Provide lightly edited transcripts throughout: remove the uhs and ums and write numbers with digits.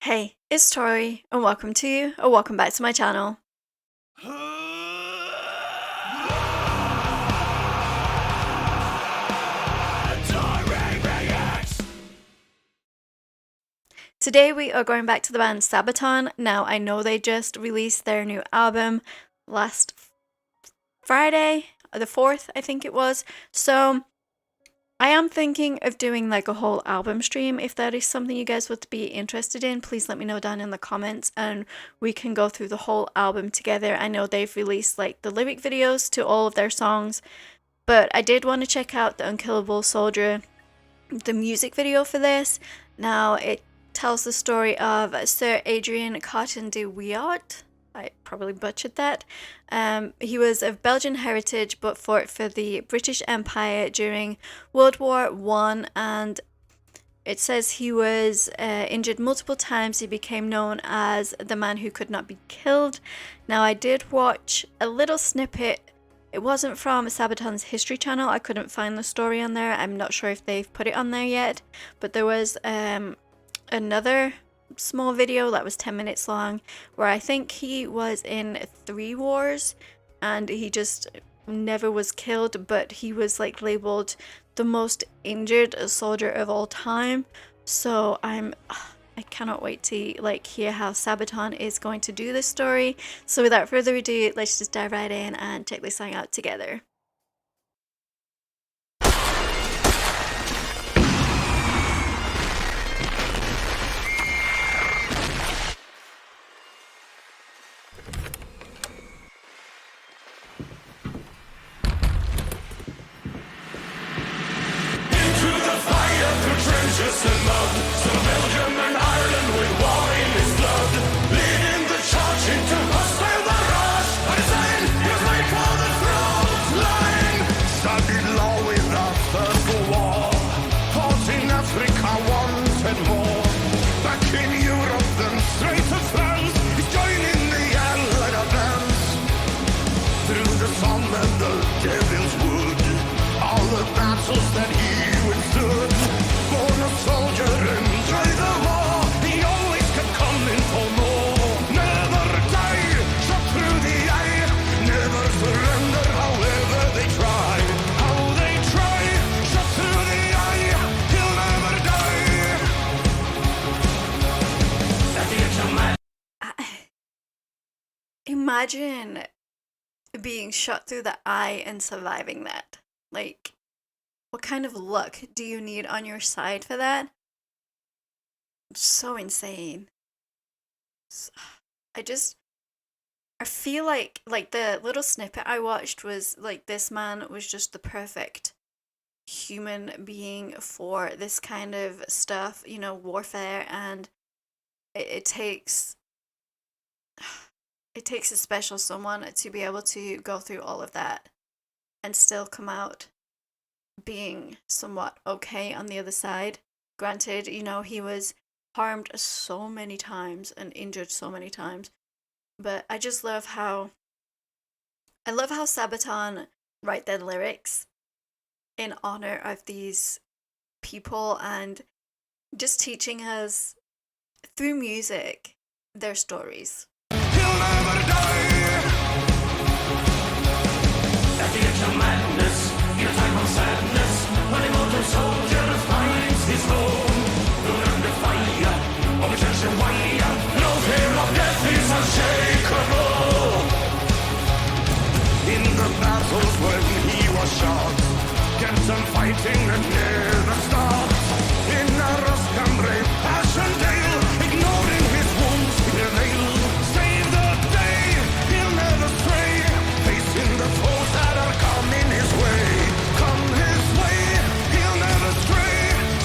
Hey, it's Tori, and welcome back to my channel. Today we are going back to the band SABATON. Now, I know they just released their new album last Friday, the 4th, I think it was. So, I am thinking of doing like a whole album stream. If that is something you guys would be interested in, please let me know down in the comments and we can go through the whole album together. I know they've released like the lyric videos to all of their songs, but I did want to check out the Unkillable Soldier, the music video for this. Now, it tells the story of Sir Adrian Cotton de Wiart. I probably butchered that. He was of Belgian heritage but fought for the British Empire during World War I, and it says he was injured multiple times. He became known as the man who could not be killed. Now, I did watch a little snippet. It wasn't from Sabaton's History channel. I couldn't find the story on there. I'm not sure if they've put it on there yet, but there was another small video that was 10 minutes long where I think he was in 3 wars and he just never was killed, but he was like labeled the most injured soldier of all time. So I cannot wait to like hear how Sabaton is going to do this story. So without further ado, let's just dive right in and check this song out together. Just a mud, so Belgium and Ireland with war in his blood, leading the charge into hostile barrage. And his aim was made for the front line. Studied law without first war, fought in Africa, wanted more. Back in Europe, then straight to France, he's joining the Allied advance. Through the sun and the Devil's Wood, all the battles that he withstood. Born a soldier and try the war, he always kept coming for more. Never die, shot through the eye, never surrender however they try. How they try, shot through the eye, he'll never die. At the edge of my... Imagine being shot through the eye and surviving that. Like, what kind of luck do you need on your side for that? So insane. I feel like the little snippet I watched was like this man was just the perfect human being for this kind of stuff, you know, warfare, and it takes a special someone to be able to go through all of that and still come out being somewhat okay on the other side. Granted, you know, he was harmed so many times and injured so many times, but I just love how Sabaton write their lyrics in honor of these people and just teaching us through music their stories. He'll never die. At the edge of madness, in a time of sadness, when a mortal soldier finds his home, under fire of a church and wire, no fear of death is unshakable. In the battles when he was shot, kept on fighting and never stopped. In a Roscam brave Passchendaele, ignoring his wounds in a veil, save the day, he'll never stray, facing the foes that are coming his way. Come his way, he'll never stray,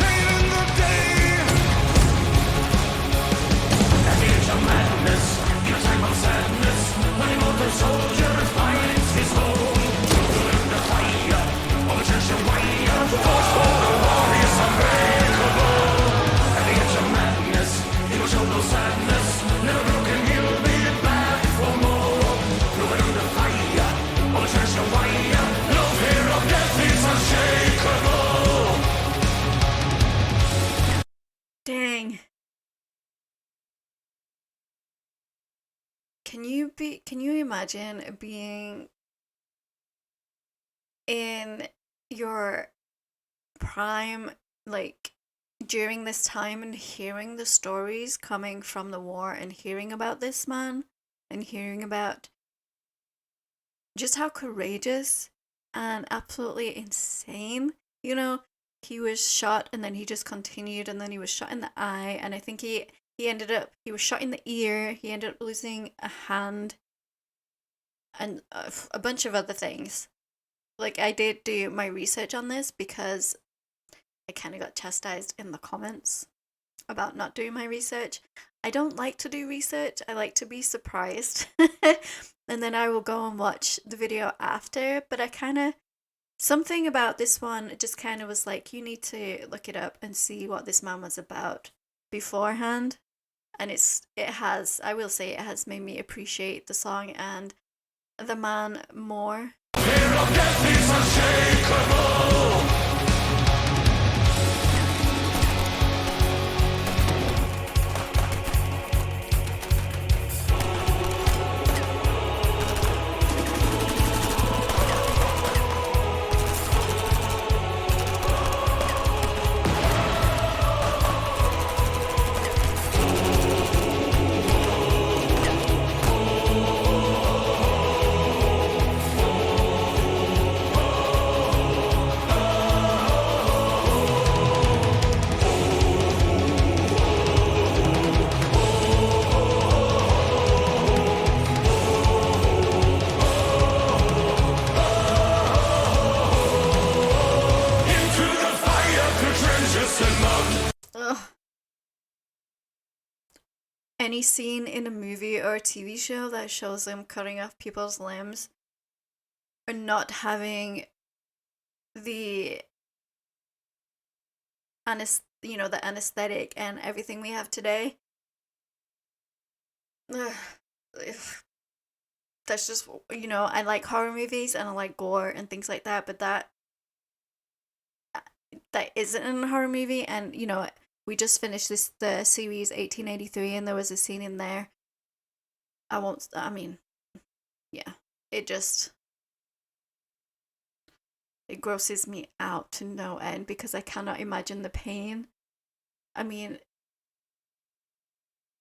saving the day. At the edge of madness, in a time of sadness, when a mortal soldier finds his home, under fire of a church and wire, force for the can you imagine being in your prime, like during this time, and hearing the stories coming from the war and hearing about this man and hearing about just how courageous and absolutely insane, you know, he was shot and then he just continued, and then he was shot in the eye, and I think he was shot in the ear, he ended up losing a hand and a bunch of other things. Like, I did do my research on this because I kind of got chastised in the comments about not doing my research. I don't like to do research. I like to be surprised. And then I will go and watch the video after. But I kind of, something about this one just kind of was like, you need to look it up and see what this man was about beforehand. And I will say, it has made me appreciate the song and the man more. Fear of death is unshakable. Any scene in a movie or a TV show that shows them cutting off people's limbs or not having the the anesthetic and everything we have today. Ugh, that's just, I like horror movies and I like gore and things like that, but that isn't in a horror movie. And we just finished the series 1883, and there was a scene in there. I mean, yeah, it grosses me out to no end because I cannot imagine the pain. I mean,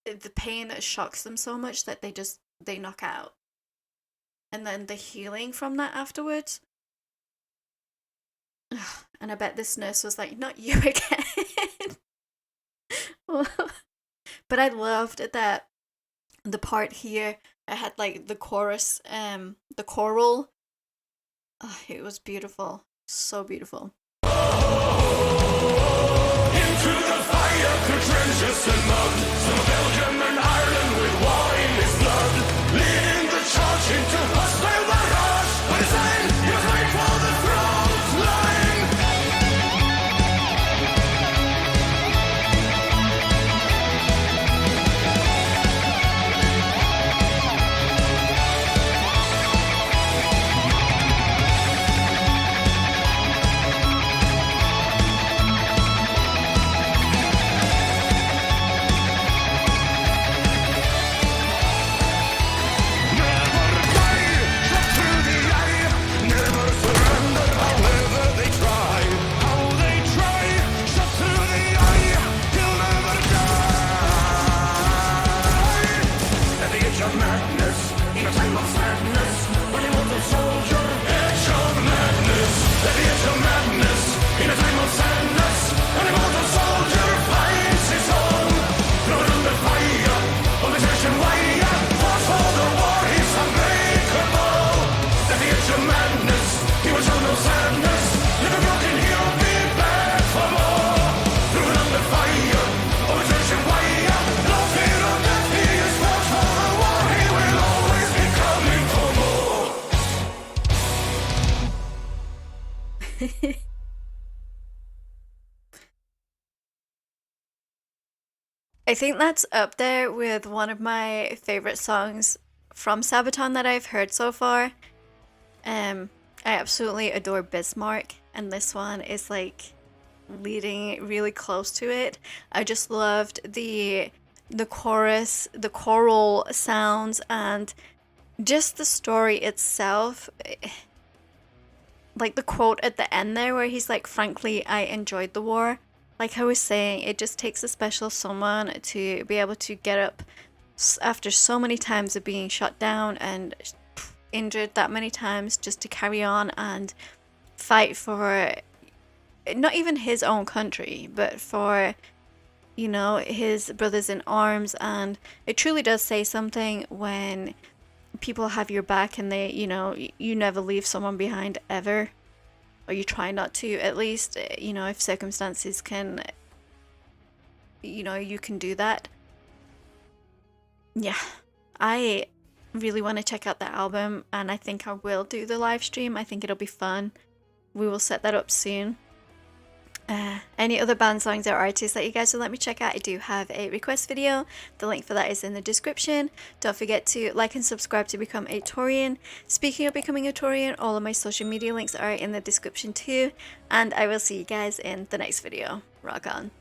the pain that shocks them so much that they knock out. And then the healing from that afterwards. And I bet this nurse was like, not you again. But I loved that the part here, I had like the chorus, the choral. Oh, it was beautiful. So beautiful. Into the fire, through trenches and mud. Some Belgium and Ireland with war in his blood. Leading the charge into hostile barrage. But it's time you fight for the front line. I think that's up there with one of my favorite songs from Sabaton that I've heard so far. I absolutely adore Bismarck, and this one is like leading really close to it. I just loved the the chorus, the choral sounds, and just the story itself. Like the quote at the end there where he's like, frankly, I enjoyed the war. Like I was saying, it just takes a special someone to be able to get up after so many times of being shot down and injured that many times, just to carry on and fight for not even his own country, but for, you know, his brothers in arms. And it truly does say something when people have your back and they, you know, you never leave someone behind ever, or you try not to, at least, you know, if circumstances can, you know, you can do that. Yeah, I really want to check out the album, and I think I will do the live stream. I think it'll be fun. We will set that up soon. Any other band songs or artists that you guys would let me check out, I do have a request video. The link for that is in the description. Don't forget to like and subscribe to become a Taurian. Speaking of becoming a Taurian, all of my social media links are in the description too. And I will see you guys in the next video. Rock on.